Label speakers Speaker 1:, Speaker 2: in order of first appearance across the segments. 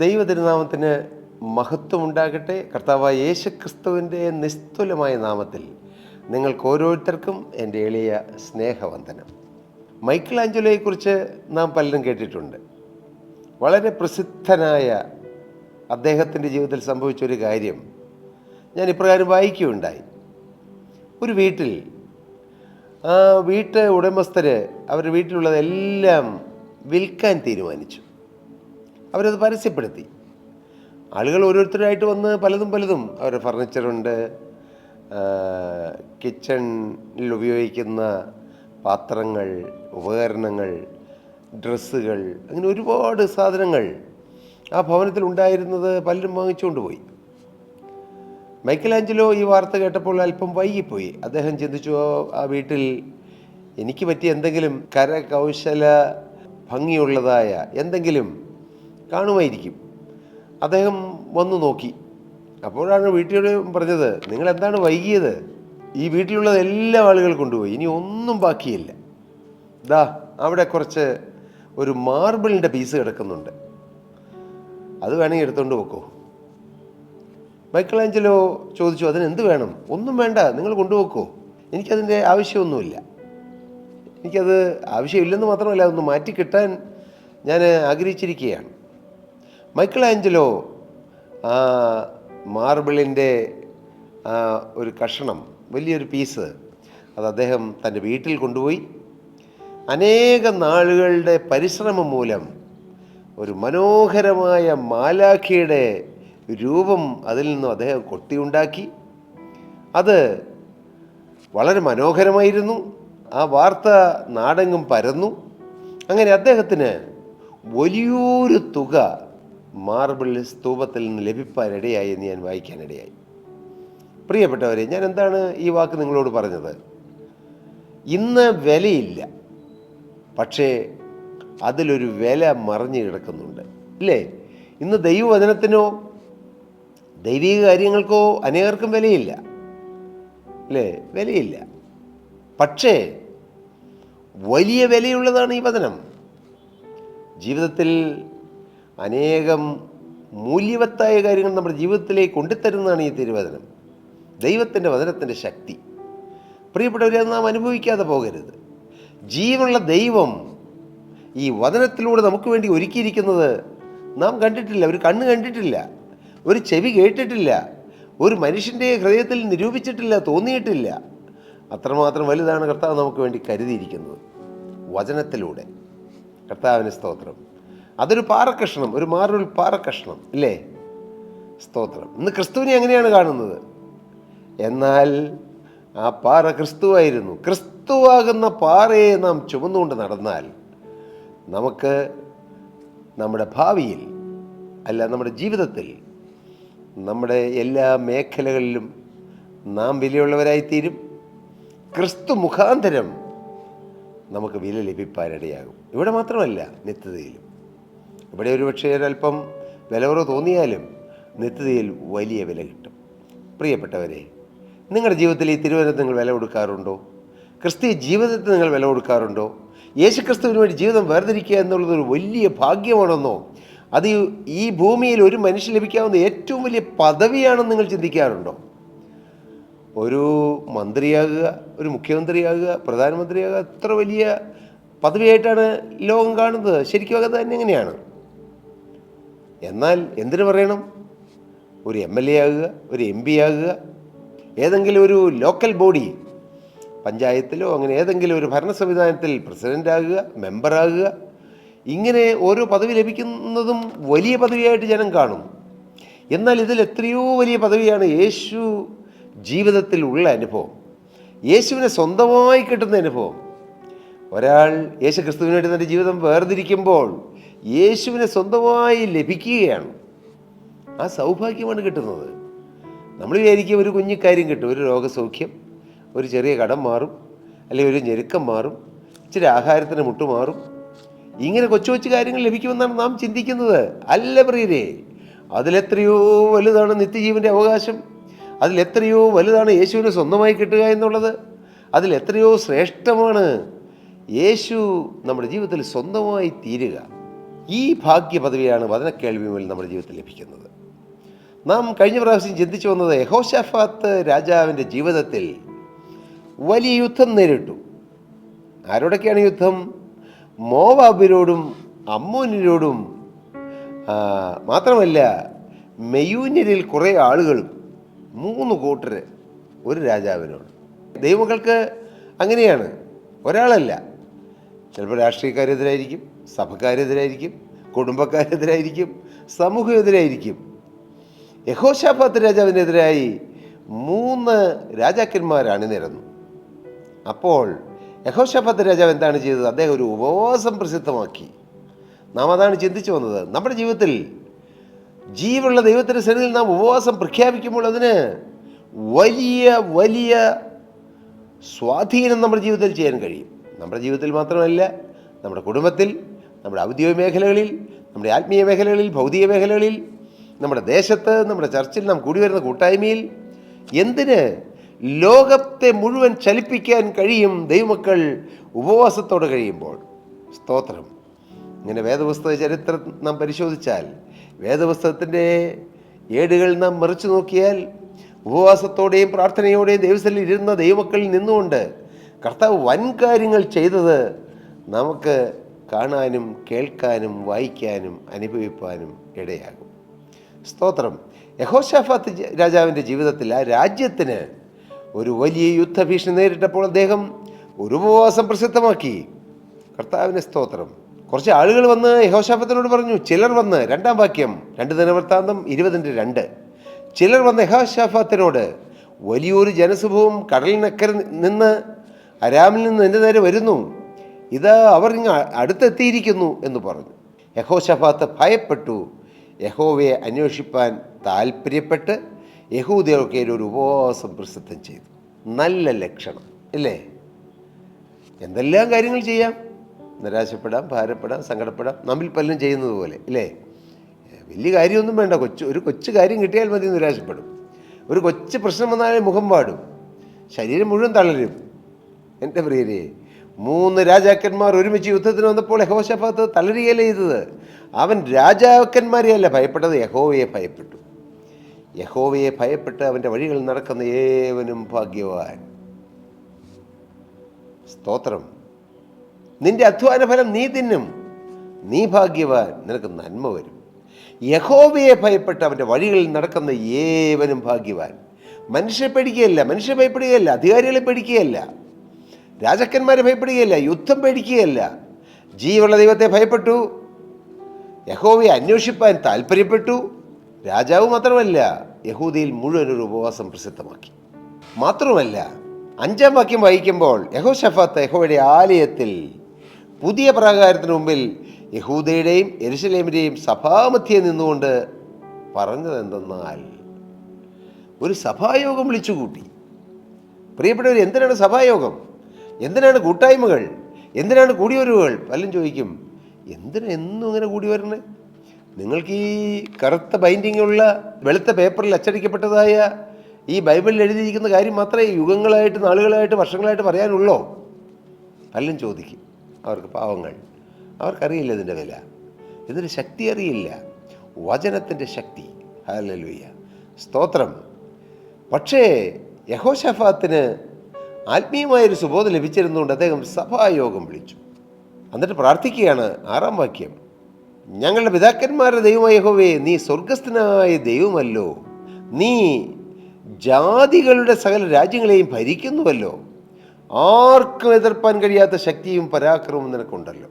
Speaker 1: ദൈവതിരുനാമത്തിന് മഹത്വമുണ്ടാകട്ടെ. കർത്താവായ യേശുക്രിസ്തുവിൻ്റെ നിസ്തുലമായ നാമത്തിൽ നിങ്ങൾക്ക് ഓരോരുത്തർക്കും എൻ്റെ എളിയ സ്നേഹവന്ദനം. മൈക്കിൾ ആഞ്ചലോയെക്കുറിച്ച് നാം പലരും കേട്ടിട്ടുണ്ട്. വളരെ പ്രസിദ്ധനായ അദ്ദേഹത്തിൻ്റെ ജീവിതത്തിൽ സംഭവിച്ചൊരു കാര്യം ഞാൻ ഇപ്രകാരം വായിക്കുകയുണ്ടായി. ഒരു വീട്ടിൽ ആ ഉടമസ്ഥർ അവരുടെ വീട്ടിലുള്ളതെല്ലാം വിൽക്കാൻ തീരുമാനിച്ചു. അവരത് പരസ്യപ്പെടുത്തി. ആളുകൾ ഓരോരുത്തരായിട്ട് വന്ന് പലതും അവരുടെ ഫർണിച്ചറുണ്ട്, കിച്ചണിൽ ഉപയോഗിക്കുന്ന പാത്രങ്ങൾ, ഉപകരണങ്ങൾ, ഡ്രസ്സുകൾ, അങ്ങനെ ഒരുപാട് സാധനങ്ങൾ ആ ഭവനത്തിൽ ഉണ്ടായിരുന്നത് പലരും വാങ്ങിച്ചുകൊണ്ട് പോയി. മൈക്കിൾ ആഞ്ചലോ ഈ വാർത്ത കേട്ടപ്പോൾ അല്പം വൈകിപ്പോയി. അദ്ദേഹം ചിന്തിച്ചു, ആ വീട്ടിൽ എനിക്ക് പറ്റിയ എന്തെങ്കിലും കരകൗശല ഭംഗിയുള്ളതായ എന്തെങ്കിലും കാണുമായിരിക്കും. അദ്ദേഹം വന്നു നോക്കി. അപ്പോഴാണ് വീട്ടിൽ പറഞ്ഞത്, നിങ്ങൾ എന്താണ് വൈകിയത്? ഈ വീട്ടിലുള്ളത് എല്ലാ ആളുകൾ കൊണ്ടുപോയി, ഇനി ഒന്നും ബാക്കിയില്ല. അവിടെ കുറച്ച് ഒരു മാർബിളിൻ്റെ പീസ് കിടക്കുന്നുണ്ട്, അത് വേണമെങ്കിൽ എടുത്തുകൊണ്ട് വെക്കോ. മൈക്കിൾ ആഞ്ചലോ ചോദിച്ചു, അതിനെന്ത് വേണം? ഒന്നും വേണ്ട, നിങ്ങൾ കൊണ്ടുപോക്കോ, എനിക്കതിൻ്റെ ആവശ്യമൊന്നുമില്ല. എനിക്കത് ആവശ്യമില്ലെന്ന് മാത്രമല്ല, അതൊന്ന് മാറ്റി കിട്ടാൻ ഞാൻ ആഗ്രഹിച്ചിരിക്കുകയാണ്. മൈക്കിൾ ആഞ്ചലോ ആ മാർബിളിൻ്റെ ഒരു കഷണം, വലിയൊരു പീസ്, അത് അദ്ദേഹം തൻ്റെ വീട്ടിൽ കൊണ്ടുപോയി അനേക നാളുകളുടെ പരിശ്രമം മൂലം ഒരു മനോഹരമായ മാലാഖയുടെ രൂപം അതിൽ നിന്നും അദ്ദേഹം കൊത്തിയുണ്ടാക്കി. അത് വളരെ മനോഹരമായിരുന്നു. ആ വാർത്ത നാടെങ്ങും പരന്നു. അങ്ങനെ അദ്ദേഹത്തിന് വലിയൊരു തുക മാർബിൾ സ്തൂപത്തിൽ നിന്ന് ലഭിക്കാനിടയായി എന്ന് ഞാൻ വായിക്കാനിടയായി. പ്രിയപ്പെട്ടവരെ, ഞാൻ എന്താണ് ഈ വാക്ക് നിങ്ങളോട് പറഞ്ഞത്? ഇന്ന് വിലയില്ല, പക്ഷേ അതിലൊരു വില മറിഞ്ഞു കിടക്കുന്നുണ്ട്, ഇല്ലേ? ഇന്ന് ദൈവവചനത്തിനോ ദൈവിക കാര്യങ്ങൾക്കോ അനേകർക്കും വിലയില്ല, അല്ലേ? വിലയില്ല. പക്ഷേ വലിയ വിലയുള്ളതാണ് ഈ വചനം. ജീവിതത്തിൽ അനേകം മൂല്യവത്തായ കാര്യങ്ങൾ നമ്മുടെ ജീവിതത്തിലേക്ക് കൊണ്ടുതരുന്നതാണ് ഈ തിരുവചനം, ദൈവത്തിൻ്റെ വചനത്തിൻ്റെ ശക്തി. പ്രിയപ്പെട്ടവരെ, അത് നാം അനുഭവിക്കാതെ പോകരുത്. ജീവനുള്ള ദൈവം ഈ വചനത്തിലൂടെ നമുക്ക് വേണ്ടി ഒരുക്കിയിരിക്കുന്നത് നാം കണ്ടിട്ടില്ല, ഒരു കണ്ണ് കണ്ടിട്ടില്ല, ഒരു ചെവി കേട്ടിട്ടില്ല, ഒരു മനുഷ്യൻ്റെ ഹൃദയത്തിൽ നിരൂപിച്ചിട്ടില്ല, തോന്നിയിട്ടില്ല. അത്രമാത്രം വലുതാണ് കർത്താവ് നമുക്ക് വേണ്ടി കരുതിയിരിക്കുന്നത് വചനത്തിലൂടെ. കർത്താവിന് സ്തോത്രം. അതൊരു പാറക്കഷ്ണം, ഒരു മാർബിൾ പാറക്കഷ്ണം, ഇല്ലേ? സ്തോത്രം. ഇന്ന് ക്രിസ്തുവിനെ എങ്ങനെയാണ് കാണുന്നത്? എന്നാൽ ആ പാറ ക്രിസ്തുവായിരുന്നു. ക്രിസ്തുവാകുന്ന പാറയെ നാം ചുമന്നുകൊണ്ട് നടന്നാൽ നമുക്ക് നമ്മുടെ ഭാവിയിൽ, അല്ല, നമ്മുടെ ജീവിതത്തിൽ, നമ്മുടെ എല്ലാ മേഖലകളിലും നാം വിലയുള്ളവരായിത്തീരും. ക്രിസ്തു മുഖാന്തരം നമുക്ക് വില ലഭിക്കാനിടയാകും. ഇവിടെ മാത്രമല്ല, നിത്യതയിലും. ഇവിടെ ഒരു പക്ഷേ ഒരല്പം വില കുറവ് തോന്നിയാലും നിത്യതയിൽ വലിയ വില കിട്ടും. പ്രിയപ്പെട്ടവരെ, നിങ്ങളുടെ ജീവിതത്തിൽ ഈ തിരുവചനത്തിന് നിങ്ങൾ വില കൊടുക്കാറുണ്ടോ? ക്രിസ്തീയ ജീവിതത്തിൽ നിങ്ങൾ വില കൊടുക്കാറുണ്ടോ? യേശുക്രിസ്തുവിന് വേണ്ടി ജീവിതം വേർതിരിക്കുക എന്നുള്ളതൊരു വലിയ ഭാഗ്യമാണെന്നോ, അത് ഈ ഭൂമിയിൽ ഒരു മനുഷ്യൻ ലഭിക്കാവുന്ന ഏറ്റവും വലിയ പദവിയാണെന്ന് നിങ്ങൾ ചിന്തിക്കാറുണ്ടോ? ഒരു മന്ത്രിയാകുക, ഒരു മുഖ്യമന്ത്രിയാകുക, പ്രധാനമന്ത്രിയാകുക, അത്ര വലിയ പദവിയായിട്ടാണ് ലോകം കാണുന്നത്. ശരിക്കും അത് തന്നെ എങ്ങനെയാണ്? എന്നാൽ എന്തിനു പറയണം? ഒരു MLA ആകുക, ഒരു MP ആകുക, ഏതെങ്കിലും ഒരു ലോക്കൽ ബോഡി, പഞ്ചായത്തിലോ അങ്ങനെ ഏതെങ്കിലും ഒരു ഭരണ സംവിധാനത്തിൽ പ്രസിഡൻ്റ് ആകുക, മെമ്പറാകുക, ഇങ്ങനെ ഓരോ പദവി ലഭിക്കുന്നതും വലിയ പദവിയായിട്ട് ജനം കാണും. എന്നാൽ ഇതിൽ എത്രയോ വലിയ പദവിയാണ് യേശു ജീവിതത്തിൽ ഉള്ള അനുഭവം, യേശുവിനെ സ്വന്തമായി കിട്ടുന്ന അനുഭവം. ഒരാൾ യേശു ക്രിസ്തുവിന് വേണ്ടി തൻ്റെ ജീവിതം വേർതിരിക്കുമ്പോൾ യേശുവിനെ സ്വന്തമായി ലഭിക്കുകയാണ്. ആ സൗഭാഗ്യമാണ് കിട്ടുന്നത്. നമ്മൾ വിചാരിക്കും ഒരു കുഞ്ഞിക്കാര്യം കിട്ടും, ഒരു രോഗസൗഖ്യം, ഒരു ചെറിയ കടം മാറും, അല്ലെങ്കിൽ ഒരു ഞെരുക്കം മാറും, ഇച്ചിരി ആഹാരത്തിന് മുട്ടുമാറും, ഇങ്ങനെ കൊച്ചു കൊച്ചു കാര്യങ്ങൾ ലഭിക്കുമെന്നാണ് നാം ചിന്തിക്കുന്നത്. അല്ല പ്രിയരെ, അതിലെത്രയോ വലുതാണ് നിത്യജീവൻ്റെ അവകാശം. അതിലെത്രയോ വലുതാണ് യേശുവിനെ സ്വന്തമായി കിട്ടുക എന്നുള്ളത്. അതിലെത്രയോ ശ്രേഷ്ഠമാണ് യേശു നമ്മുടെ ജീവിതത്തിൽ സ്വന്തമായി തീരുക. ഈ ഭാഗ്യ പദവിയാണ് വചനക്കേൾവി മൂലം നമ്മുടെ ജീവിതത്തിൽ ലഭിക്കുന്നത്. നാം കഴിഞ്ഞ പ്രാവശ്യം ചിന്തിച്ചു വന്നത് യഹോശാഫാത്ത് രാജാവിൻ്റെ ജീവിതത്തിൽ വലിയ യുദ്ധം നേരിട്ടു. ആരോടൊക്കെയാണ് യുദ്ധം? മോവാബിനോടും അമ്മോന്യരോടും, മാത്രമല്ല മെയൂന്യരിൽ കുറേ ആളുകളും, 3 കൂട്ടർ ഒരു രാജാവിനോട്. ദൈവമക്കൾക്ക് അങ്ങനെയാണ്, ഒരാളല്ല. ചിലപ്പോൾ രാഷ്ട്രീയക്കാരെതിരായിരിക്കും, സഭക്കാരെതിരായിരിക്കും, കുടുംബക്കാരെതിരായിരിക്കും, സമൂഹമെതിരായിരിക്കും. യഹോശാഫാത്ത് രാജാവിനെതിരായി 3 രാജാക്കന്മാർ അണിനിരന്നു. അപ്പോൾ യഹോശാഫാത്ത് രാജാവ് എന്താണ് ചെയ്തത്? അദ്ദേഹം ഒരു ഉപവാസം പ്രസിദ്ധമാക്കി. നാം അതാണ് ചിന്തിച്ചു വന്നത്. നമ്മുടെ ജീവിതത്തിൽ ജീവനുള്ള ദൈവത്തിൻ്റെ സന്നിധിയിൽ നാം ഉപവാസം പ്രഖ്യാപിക്കുമ്പോൾ അതിന് വലിയ വലിയ സ്വാധീനം നമ്മുടെ ജീവിതത്തിൽ ചെയ്യാൻ കഴിയും. നമ്മുടെ ജീവിതത്തിൽ മാത്രമല്ല, നമ്മുടെ കുടുംബത്തിൽ, നമ്മുടെ ഔദ്യോഗിക മേഖലകളിൽ, നമ്മുടെ ആത്മീയ മേഖലകളിൽ, ഭൗതിക മേഖലകളിൽ, നമ്മുടെ ദേശത്ത്, നമ്മുടെ ചർച്ചിൽ, നാം കൂടി വരുന്ന കൂട്ടായ്മയിൽ, എന്തിന് ലോകത്തെ മുഴുവൻ ചലിപ്പിക്കാൻ കഴിയും ദൈവമക്കൾ ഉപവാസത്തോടെ കഴിയുമ്പോൾ. സ്തോത്രം. ഇങ്ങനെ വേദപുസ്തക ചരിത്രം നാം പരിശോധിച്ചാൽ, വേദപുസ്തകത്തിൻ്റെ ഏടുകൾ നാം മറിച്ചു നോക്കിയാൽ, ഉപവാസത്തോടെയും പ്രാർത്ഥനയോടെയും ദൈവസന്നിധിയിൽ ഇരുന്ന ദൈവമക്കളിൽ നിന്നുകൊണ്ട് കർത്താവ് വൻ കാര്യങ്ങൾ ചെയ്തത് നമുക്ക് കാണാനും കേൾക്കാനും വായിക്കാനും അനുഭവിപ്പാനും ഇടയാകും. സ്തോത്രം. യഹോശാഫാത്ത് രാജാവിൻ്റെ ജീവിതത്തിൽ ആ രാജ്യത്തിന് ഒരു വലിയ യുദ്ധഭീഷണി നേരിട്ടപ്പോൾ അദ്ദേഹം ഒരു ഉപവാസം പ്രസിദ്ധമാക്കി. കർത്താവിന് സ്തോത്രം. കുറച്ച് ആളുകൾ വന്ന് യഹോശാഫാത്തിനോട് പറഞ്ഞു. ചിലർ വന്ന്, 2-ാം വാക്യം 2 ദിനവൃത്താന്തം 20:2, ചിലർ വന്ന് യഹോശാഫാത്തിനോട്, വലിയൊരു ജനസമൂഹം കടലിനക്കരെ നിന്ന് അരാമിൽ നിന്ന് എൻ്റെ നേരെ വരുന്നു, ഇതാ അവർ ഇങ്ങ് അടുത്തെത്തിയിരിക്കുന്നു എന്ന് പറഞ്ഞു. യഹോശാഫാത്ത് ഭയപ്പെട്ടു, യഹോവയെ അന്വേഷിപ്പാൻ താല്പര്യപ്പെട്ട് യഹൂദയൊക്കെ ഒരു ഉപവാസം പ്രസിദ്ധം ചെയ്തു. നല്ല ലക്ഷണം ഇല്ലേ? എന്തെല്ലാം കാര്യങ്ങൾ ചെയ്യാം. നിരാശപ്പെടാം, ഭാരപ്പെടാം, സങ്കടപ്പെടാം, നമ്മിൽ പലരും ചെയ്യുന്നത് പോലെ ഇല്ലേ? വലിയ കാര്യമൊന്നും വേണ്ട. ഒരു കൊച്ചു കാര്യം കിട്ടിയാൽ മതി, നിരാശപ്പെടും. ഒരു കൊച്ചു പ്രശ്നം വന്നാലും മുഖം പാടും, ശരീരം മുഴുവൻ തളരും. എൻ്റെ പ്രിയരെ, 3 രാജാക്കന്മാർ ഒരുമിച്ച് യുദ്ധത്തിന് വന്നപ്പോൾ യഹോശാഫാത്ത് തളരുകയല്ല ചെയ്തത്. അവൻ രാജാക്കന്മാരെയല്ല ഭയപ്പെട്ടത്, യഹോവയെ ഭയപ്പെട്ടു. യഹോവയെ ഭയപ്പെട്ട് അവൻ്റെ വഴികളിൽ നടക്കുന്ന ഏവനും ഭാഗ്യവാൻ. സ്തോത്രം. നിന്റെ അധ്വാന ഫലം നീ തിന്നും, നീ ഭാഗ്യവാൻ, നിനക്ക് നന്മ വരും. യഹോവയെ ഭയപ്പെട്ട് അവൻ്റെ വഴികളിൽ നടക്കുന്ന ഏവനും ഭാഗ്യവാൻ. മനുഷ്യരെ പേടിക്കുകയല്ല, മനുഷ്യരെ ഭയപ്പെടുകയല്ല, അധികാരികളെ പേടിക്കുകയല്ല, രാജാക്കന്മാരെ ഭയപ്പെടുകയല്ല, യുദ്ധം പേടിക്കുകയല്ല. ജീവനുള്ള ദൈവത്തെ ഭയപ്പെട്ടു, യഹോവയെ അന്വേഷിപ്പാൻ താല്പര്യപ്പെട്ടു. രാജാവ് മാത്രമല്ല, യഹൂദയിൽ മുഴുവൻ ഒരു ഉപവാസം പ്രസിദ്ധമാക്കി. മാത്രമല്ല, 5-ാം വാക്യം വായിക്കുമ്പോൾ യഹോശാഫാത്ത് യഹോവയുടെ ആലയത്തിൽ പുതിയ പ്രാകാരത്തിന് മുമ്പിൽ യഹൂദയുടെയും യെരൂശലേമിൻ്റെയും സഭാമധ്യേ നിന്നുകൊണ്ട് പറഞ്ഞത് എന്തെന്നാൽ, ഒരു സഭായോഗം വിളിച്ചുകൂട്ടി. പ്രിയപ്പെട്ടവർ, എന്തിനാണ് സഭായോഗം? എന്തിനാണ് കൂട്ടായ്മകൾ? എന്തിനാണ് കൂടിവരവുകൾ? പലരും ചോദിക്കും, എന്തിനാ എന്നും ഇങ്ങനെ കൂടി വരണേ? നിങ്ങൾക്ക് ഈ കറുത്ത ബൈൻഡിങ്ങുള്ള വെളുത്ത പേപ്പറിൽ അച്ചടിക്കപ്പെട്ടതായ ഈ ബൈബിളിൽ എഴുതിയിരിക്കുന്ന കാര്യം മാത്രമേ യുഗങ്ങളായിട്ട്, നാളുകളായിട്ട്, വർഷങ്ങളായിട്ട് പറയാനുള്ളോ? പലരും ചോദിക്കും. അവർക്ക് പാവങ്ങൾ, അവർക്കറിയില്ല ഇതിൻ്റെ വില, ഇതിൻ്റെ ശക്തി അറിയില്ല, വചനത്തിൻ്റെ ശക്തി. ഹല്ലേലൂയ, സ്തോത്രം. പക്ഷേ യഹോശാഫാത്തിന് ആത്മീയമായൊരു സുബോധം ലഭിച്ചിരുന്നുകൊണ്ട് അദ്ദേഹം സഭായോഗം വിളിച്ചു. എന്നിട്ട് പ്രാർത്ഥിക്കുകയാണ്. 6-ാം വാക്യം, ഞങ്ങളുടെ പിതാക്കന്മാരുടെ ദൈവമായ യഹോവേ, നീ സ്വർഗസ്ഥനായ ദൈവമല്ലോ, നീ ജാതികളുടെ സകല രാജ്യങ്ങളെയും ഭരിക്കുന്നുവല്ലോ, ആർക്കും എതിർപ്പാൻ കഴിയാത്ത ശക്തിയും പരാക്രമവും നിനക്കുണ്ടല്ലോ.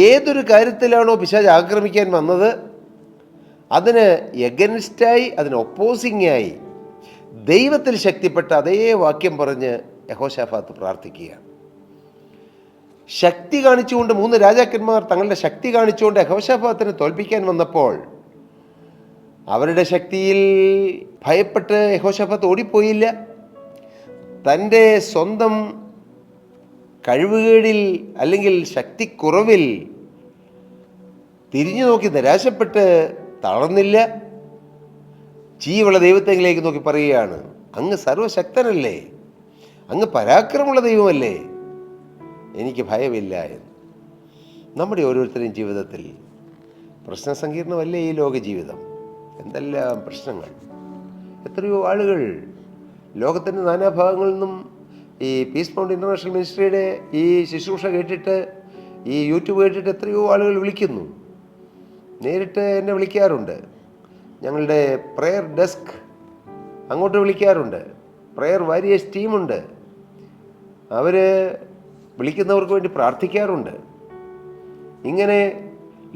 Speaker 1: ഏതൊരു കാര്യത്തിലാണോ പിശാച് ആക്രമിക്കാൻ വന്നത്, അതിന് എഗൻസ്റ്റായി, അതിന് ഒപ്പോസിങ്ങായി ദൈവത്തിൽ ശക്തിപ്പെട്ട അതേ വാക്യം പറഞ്ഞ് യഹോശാഫാത്ത് പ്രാർത്ഥിക്കുകയാണ്. ശക്തി കാണിച്ചുകൊണ്ട് 3 രാജാക്കന്മാർ തങ്ങളുടെ ശക്തി കാണിച്ചുകൊണ്ട് യഹോശാഫാത്തിനെ തോൽപ്പിക്കാൻ വന്നപ്പോൾ അവരുടെ ശക്തിയിൽ ഭയപ്പെട്ട് യഹോശാഫാത്ത് ഓടിപ്പോയില്ല. തൻ്റെ സ്വന്തം കഴിവുകേടിൽ അല്ലെങ്കിൽ ശക്തിക്കുറവിൽ തിരിഞ്ഞു നോക്കി നിരാശപ്പെട്ട് തളർന്നില്ല. ജീവനുള്ള ദൈവത്തെങ്കിലേക്ക് നോക്കി പറയുകയാണ്, അങ്ങ് സർവശക്തനല്ലേ, അങ്ങ് പരാക്രമമുള്ള ദൈവമല്ലേ, എനിക്ക് ഭയമില്ല എന്ന്. നമ്മുടെ ഓരോരുത്തരുടെയും ജീവിതത്തിൽ പ്രശ്നസങ്കീർണമല്ലേ ഈ ലോക ജീവിതം? എന്തെല്ലാം പ്രശ്നങ്ങൾ! എത്രയോ ആളുകൾ ലോകത്തിൻ്റെ നാനാഭാഗങ്ങളിൽ നിന്നും ഈ പീസ് മൗണ്ട് ഇൻ്റർനാഷണൽ മിനിസ്ട്രിയുടെ ഈ ശുശ്രൂഷ കേട്ടിട്ട്, ഈ യൂട്യൂബ് കേട്ടിട്ട് എത്രയോ ആളുകൾ വിളിക്കുന്നു, നേരിട്ട് എന്നെ വിളിക്കാറുണ്ട്. ഞങ്ങളുടെ പ്രെയർ ഡെസ്ക് അങ്ങോട്ട് വിളിക്കാറുണ്ട്. പ്രെയർ വാരിയേഴ്സ് ടീമുണ്ട്, അവർ വിളിക്കുന്നവർക്ക് വേണ്ടി പ്രാർത്ഥിക്കാറുണ്ട്. ഇങ്ങനെ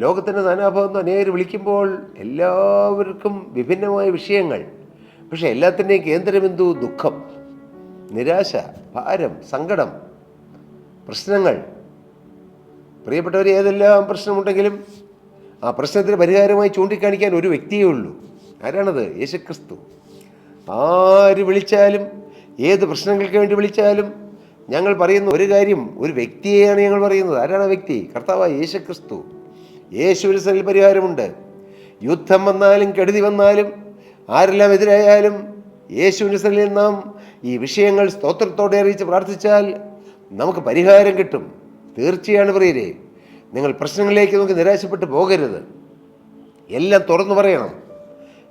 Speaker 1: ലോകത്തിൻ്റെ നാനാഭാഗത്തും അനേകർ വിളിക്കുമ്പോൾ എല്ലാവർക്കും വിഭിന്നമായ വിഷയങ്ങൾ. പക്ഷെ എല്ലാത്തിൻ്റെയും കേന്ദ്രബിന്ദു ദുഃഖം, നിരാശ, ഭാരം, സങ്കടം, പ്രശ്നങ്ങൾ. പ്രിയപ്പെട്ടവർ, ഏതെല്ലാം പ്രശ്നമുണ്ടെങ്കിലും ആ പ്രശ്നത്തിന് പരിഹാരമായി ചൂണ്ടിക്കാണിക്കാൻ ഒരു വ്യക്തിയേ ഉള്ളൂ. ആരാണത്? യേശുക്രിസ്തു. ആര് വിളിച്ചാലും, ഏത് പ്രശ്നങ്ങൾക്ക് വേണ്ടി വിളിച്ചാലും ഞങ്ങൾ പറയുന്ന ഒരു കാര്യം, ഒരു വ്യക്തിയെയാണ് ഞങ്ങൾ പറയുന്നത്. ആരാണ് ആ വ്യക്തി? കർത്താവായ യേശുക്രിസ്തു. യേശുവിന് സകല പരിഹാരമുണ്ട്. യുദ്ധം വന്നാലും കെടുതി വന്നാലും ആരെല്ലാം എതിരായാലും യേശുവിൻ്റെ സന്നിധിയിൽ നാം ഈ വിഷയങ്ങൾ സ്തോത്രത്തോടെ അറിയിച്ച് പ്രാർത്ഥിച്ചാൽ നമുക്ക് പരിഹാരം കിട്ടും. തീർച്ചയാണ് പ്രിയരെ. നിങ്ങൾ പ്രശ്നങ്ങളിലേക്ക് നമുക്ക് നിരാശപ്പെട്ട് പോകരുത്. എല്ലാം തുറന്നു പറയണം,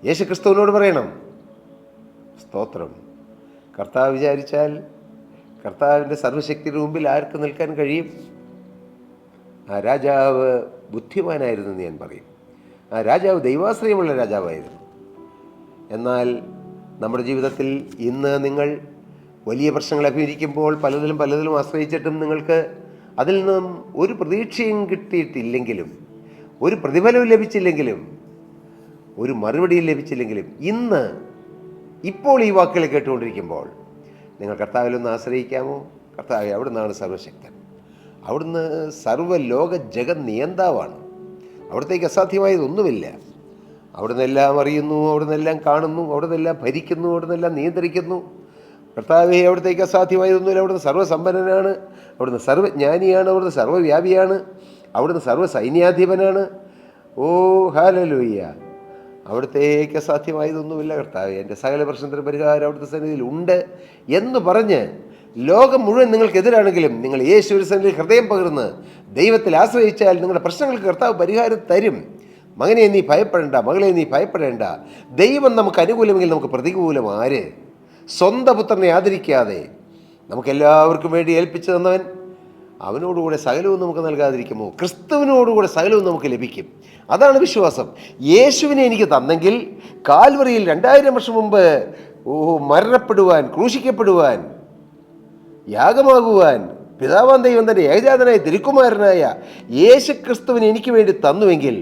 Speaker 1: യേശുക്രിസ്തുവിനോട് പറയണം. സ്തോത്രം. കർത്താവ് വിചാരിച്ചാൽ കർത്താവിൻ്റെ സർവ്വശക്തിയുടെ മുമ്പിൽ ആർക്ക് നിൽക്കാൻ കഴിയും? ആ രാജാവ് ബുദ്ധിമാനായിരുന്നു എന്ന് ഞാൻ പറയും. ആ രാജാവ് ദൈവാശ്രയമുള്ള രാജാവായിരുന്നു. എന്നാൽ നമ്മുടെ ജീവിതത്തിൽ ഇന്ന് നിങ്ങൾ വലിയ പ്രശ്നങ്ങൾ അഭിമുഖീകരിക്കുമ്പോൾ പലതിലും ആശ്രയിച്ചിട്ടും നിങ്ങൾക്ക് അതിൽ നിന്നും ഒരു പ്രതീക്ഷയും കിട്ടിയിട്ടില്ലെങ്കിലും, ഒരു പ്രതിഫലവും ലഭിച്ചില്ലെങ്കിലും, ഒരു മറുപടിയും ലഭിച്ചില്ലെങ്കിലും, ഇപ്പോൾ ഈ വാക്കുകൾ കേട്ടുകൊണ്ടിരിക്കുമ്പോൾ നിങ്ങൾ കർത്താവിലൊന്ന് ആശ്രയിക്കാമോ? കർത്താവ് അവിടുന്നാണ് സർവശക്തൻ. അവിടുന്ന് സർവ്വലോക ജഗത് നിയന്താവാണ്. അവിടത്തേക്ക് അസാധ്യമായതൊന്നുമില്ല. അവിടുന്ന് എല്ലാം അറിയുന്നു, അവിടുന്ന് എല്ലാം കാണുന്നു, അവിടുന്ന് എല്ലാം ഭരിക്കുന്നു, അവിടുന്ന് എല്ലാം നിയന്ത്രിക്കുന്നു. കർത്താവെ, അവിടത്തേക്ക് അസാധ്യമായതൊന്നുമില്ല. അവിടുന്ന് സർവ്വസമ്പന്നനാണ്, അവിടുന്ന് സർവ്വജ്ഞാനിയാണ്, അവിടുന്ന് സർവ്വവ്യാപിയാണ്, അവിടുന്ന് സർവ്വസൈന്യാധിപനാണ്. ഓ ഹല്ലേലൂയ! അവിടത്തേക്ക് അസാധ്യമായതൊന്നുമില്ല. കർത്താവെ, എൻ്റെ സകല പ്രശ്നത്തിന് പരിഹാരം അവിടുത്തെ സന്നിധിയിൽ ഉണ്ട് എന്ന് പറഞ്ഞ് ലോകം മുഴുവൻ നിങ്ങൾക്കെതിരാണെങ്കിലും നിങ്ങൾ യേശുവിൻ്റെ സന്നിധിയിൽ ഹൃദയം പകർന്ന് ദൈവത്തിൽ ആശ്രയിച്ചാൽ നിങ്ങളുടെ പ്രശ്നങ്ങൾക്ക് കർത്താവ് പരിഹാരം തരും. മകനെ നീ ഭയപ്പെടേണ്ട, മകളെ നീ ഭയപ്പെടേണ്ട. ദൈവം നമുക്ക് അനുകൂലമെങ്കിൽ നമുക്ക് പ്രതികൂലം ആര്? സ്വന്തം പുത്രനെ ആദരിക്കാതെ നമുക്കെല്ലാവർക്കും വേണ്ടി ഏൽപ്പിച്ചു തന്നവൻ, അവനോടുകൂടെ സകലവും നമുക്ക് നൽകാതിരിക്കുമോ? ക്രിസ്തുവിനോടുകൂടെ സകലവും നമുക്ക് ലഭിക്കും. അതാണ് വിശ്വാസം. യേശുവിനെ എനിക്ക് തന്നെങ്കിൽ കാൽവറിയിൽ 2000 വർഷം മുമ്പ് മരണപ്പെടുവാൻ, ക്രൂശിക്കപ്പെടുവാൻ, യാഗമാകുവാൻ പിതാവാൻ ദൈവം തൻ്റെ ഏകജാതനായ തിരുക്കുമാരനായ യേശുക്രിസ്തുവിനെ എനിക്ക് വേണ്ടി തന്നുവെങ്കിൽ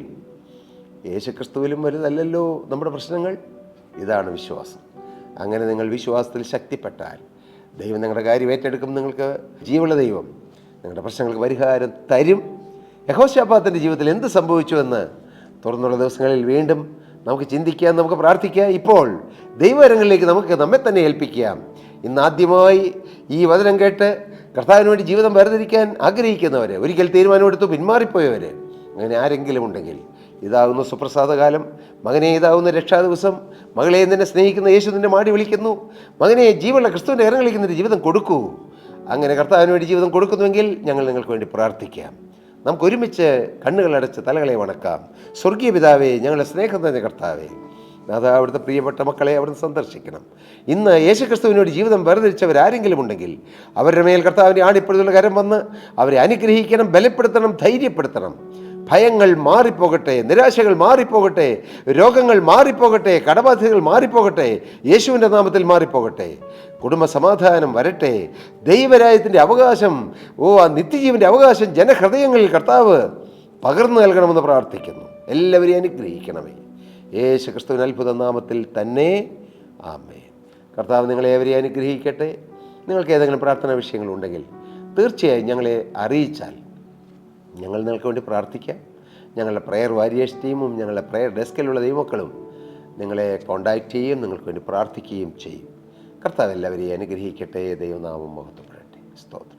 Speaker 1: യേശുക്രിസ്തുവിലും വലുതല്ലല്ലോ നമ്മുടെ പ്രശ്നങ്ങൾ. ഇതാണ് വിശ്വാസം. അങ്ങനെ നിങ്ങൾ വിശ്വാസത്തിൽ ശക്തിപ്പെട്ടാൽ ദൈവം നിങ്ങളുടെ കാര്യം ഏറ്റെടുക്കും. നിങ്ങൾക്ക് ജീവനുള്ള ദൈവം നിങ്ങളുടെ പ്രശ്നങ്ങൾക്ക് പരിഹാരം തരും. യഹോശാഫാത്തിന്റെ ജീവിതത്തിൽ എന്ത് സംഭവിച്ചുവെന്ന് തുറന്നുള്ള ദിവസങ്ങളിൽ വീണ്ടും നമുക്ക് ചിന്തിക്കാം, നമുക്ക് പ്രാർത്ഥിക്കാം. ഇപ്പോൾ ദൈവകരങ്ങളിലേക്ക് നമുക്ക് നമ്മെ തന്നെ ഏൽപ്പിക്കാം. ഇന്നാദ്യമായി ഈ വചനം കേട്ട് കർത്താവിന് വേണ്ടി ജീവിതം വേർതിരിക്കാൻ ആഗ്രഹിക്കുന്നവർ, ഒരിക്കൽ തീരുമാനമെടുത്തു പിന്മാറിപ്പോയവർ, അങ്ങനെ ആരെങ്കിലും ഉണ്ടെങ്കിൽ ഇതാകുന്ന സുപ്രസാദകാലം, മകനെ ഇതാകുന്ന രക്ഷാ ദിവസം, മകളെ നിന്നെ സ്നേഹിക്കുന്ന യേശു നിന്നെ മാടി വിളിക്കുന്നു. മകനെ ജീവനുള്ള ക്രിസ്തുവിൻ്റെ കരങ്ങളിലേക്ക് നിന്റെ ജീവിതം കൊടുക്കൂ. അങ്ങനെ കർത്താവിന് വേണ്ടി ജീവിതം കൊടുക്കുന്നുവെങ്കിൽ ഞങ്ങൾ നിങ്ങൾക്ക് വേണ്ടി പ്രാർത്ഥിക്കാം. നമുക്ക് ഒരുമിച്ച് കണ്ണുകളടച്ച് തലകളെ വണക്കാം. സ്വർഗീയ പിതാവേ, ഞങ്ങളുടെ സ്നേഹം തന്നെ കർത്താവേ, അതാ അവിടുത്തെ പ്രിയപ്പെട്ട മക്കളെ അവിടുന്ന് സന്ദർശിക്കണം. ഇന്ന് യേശുക്രിസ്തുവിനോട് ജീവിതം വേർതിരിച്ചവരാരെങ്കിലും ഉണ്ടെങ്കിൽ അവരുടെ മേൽ കർത്താവിൻ്റെ ആണിപ്പഴുതുള്ള കരം വന്ന് അവരെ അനുഗ്രഹിക്കണം, ബലപ്പെടുത്തണം, ധൈര്യപ്പെടുത്തണം. ഭയങ്ങൾ മാറിപ്പോകട്ടെ, നിരാശകൾ മാറിപ്പോകട്ടെ, രോഗങ്ങൾ മാറിപ്പോകട്ടെ, കടബാധ്യതകൾ മാറിപ്പോകട്ടെ, യേശുവിൻ്റെ നാമത്തിൽ മാറിപ്പോകട്ടെ. കുടുംബ സമാധാനം വരട്ടെ. ദൈവരാജ്യത്തിൻ്റെ അവകാശം, ആ നിത്യജീവൻ്റെ അവകാശം ജനഹൃദയങ്ങളിൽ കർത്താവ് പകർന്നു നൽകണമെന്ന് പ്രാർത്ഥിക്കുന്നു. എല്ലാവരെയും അനുഗ്രഹിക്കണമേ. യേശു ക്രിസ്തുവിൻ്റെ അത്ഭുത നാമത്തിൽ തന്നെ ആമേൻ. കർത്താവ് നിങ്ങളെ ഏവരെയും അനുഗ്രഹിക്കട്ടെ. നിങ്ങൾക്ക് ഏതെങ്കിലും പ്രാർത്ഥനാ വിഷയങ്ങളുണ്ടെങ്കിൽ തീർച്ചയായും ഞങ്ങളെ അറിയിച്ചാൽ ഞങ്ങൾ നിങ്ങൾക്ക് വേണ്ടി പ്രാർത്ഥിക്കാം. ഞങ്ങളുടെ പ്രെയർ വാരിയേഴ്സ് ടീമും ഞങ്ങളുടെ പ്രെയർ ഡെസ്കിലുള്ള ദൈവമക്കളും നിങ്ങളെ കോൺടാക്റ്റ് ചെയ്യുകയും നിങ്ങൾക്ക് വേണ്ടി പ്രാർത്ഥിക്കുകയും ചെയ്യും. കർത്താവ് എല്ലാവരെയും അനുഗ്രഹിക്കട്ടെ. ദൈവനാമം മഹത്വപ്പെടട്ടെ. സ്തോത്രം.